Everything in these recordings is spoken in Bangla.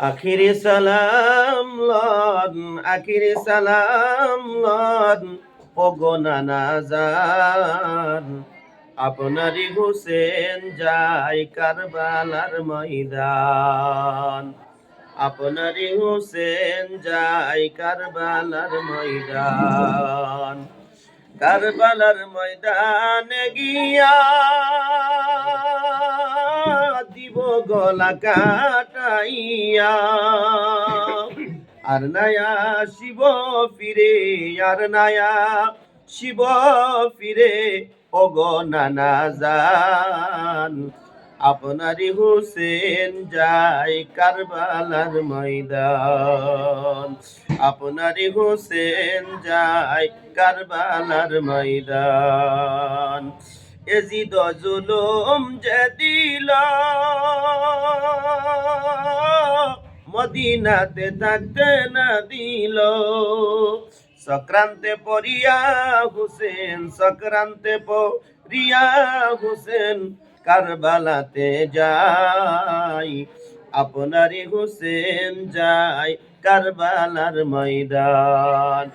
আখিরি সালাম লন, আখিরি সালাম লন, ওগো নানা জান। আপনারি হুসেন যায় কারবালার ময়দান। আপনারি হুসেন যায় কারবালার ময়দান। কারবালার ময়দানে গিয়া দিব গলা কাটাইয়া। আর নায়া শিব ফিরে, আর নায়া শিব ফিরে, ওগো নানা জান। আপনারি হুসেন যায় কারবালার ময়দান। আপনারি হুসেন যায় কারবালার ময়দান। এজিদ জুলুম যে দিল মদিনাতে থাকতে না দিল। সক্রান্তে পড়িয়া হুসেন, সক্রান্তে পড়িয়া হুসেন কারবালাতে যাই। আপনারি হুসেন যায় কারবালার ময়দান।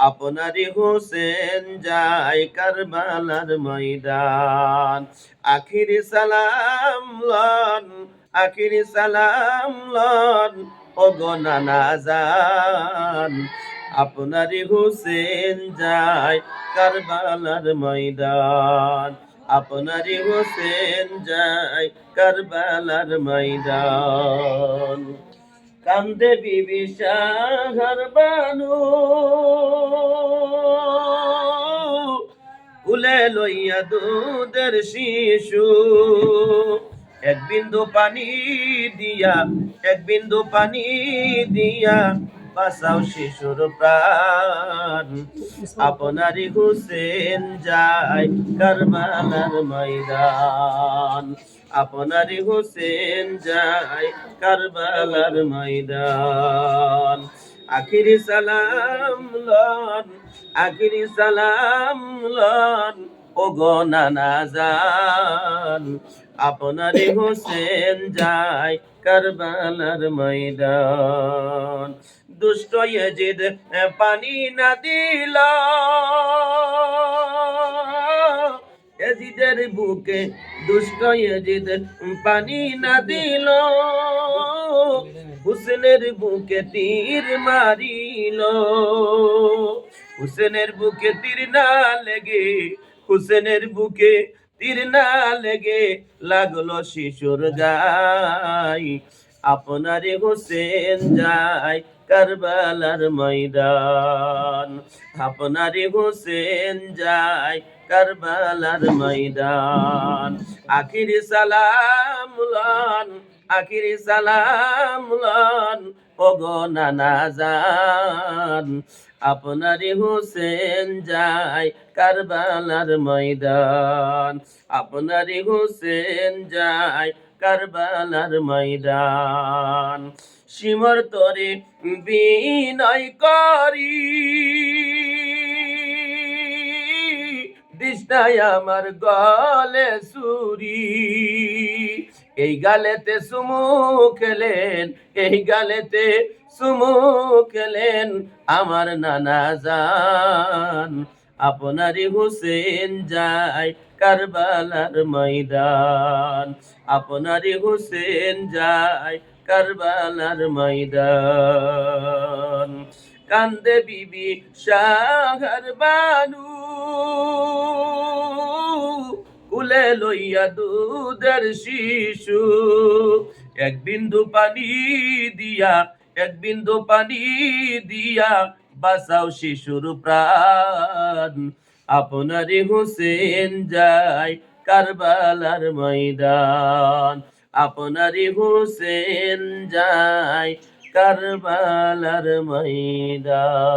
আপনারি হুসেন যায় কারবালার ময়দান। আখিরি সালাম লন, আখিরি সালাম লন, ওগো নানা জান। আপনারি হুসেন যায় কারবালার ময়দান। আপনারি হুসেন যায় কারবালার ময়দান। কান্দে বিবি শাহর বানু, কুলে লইয়া দুধের শিশু। এক বিন্দু পানি দিয়া, এক বিন্দু পানি দিয়া বাঁচাও শিশুর প্রাণ। আপনারি হুসেন যায় কারবালার ময়দান। আপনারি হুসেন যায় কারবালার ময়দান। আখিরি সালাম লন, আখিরি সালাম লন, ওগো নানা জান। আপনারি হুসেন যায় কারবালার ময়দান। দুষ্ট ইয়াজিদ পানি না দিল ইয়াজিদের বুকে, দুষ্ট ইয়াজিদ পানি না দিল। হুসেনের বুকে তীর মারিল। হুসেনের বুকে তীর না লেগে, হুসেনের বুকে তীর না লেগে লাগলো শিশুর গাই। আপনারি হুসেন যায় কারবালার ময়দান। আপনারি হুসেন যায় কারবালার ময়দান। আখিরি সালাম লন, আখিরি সালাম লন, ওগো নানা জান। আপনারি হুসেন যায় কারবালার ময়দান। আপনারি হুসেন যায় কারবালার ময়দান। সিমর তরে বিনয় করি, দিশটাই আমার গলে সুরি। এই গালেতে সুমু খেলেন, এই গালেতে সুমু খেলেন আমার নানা জান। আপনারি হুসেন যায় কারবালার ময়দান। আপনারি হুসেন যায় কারবালার ময়দান। কান্দে বিবি শাহর বানু, কুলে লইয়া দুধের শিশু। এক বিন্দু পানি দিয়া, এক বিন্দু পানি দিয়া বাঁচাও শিশুর প্রাণ। আপনারি হুসেন যায় কারবালার ময়দান। আপনারি হুসেন যায় কারবালার ময়দান।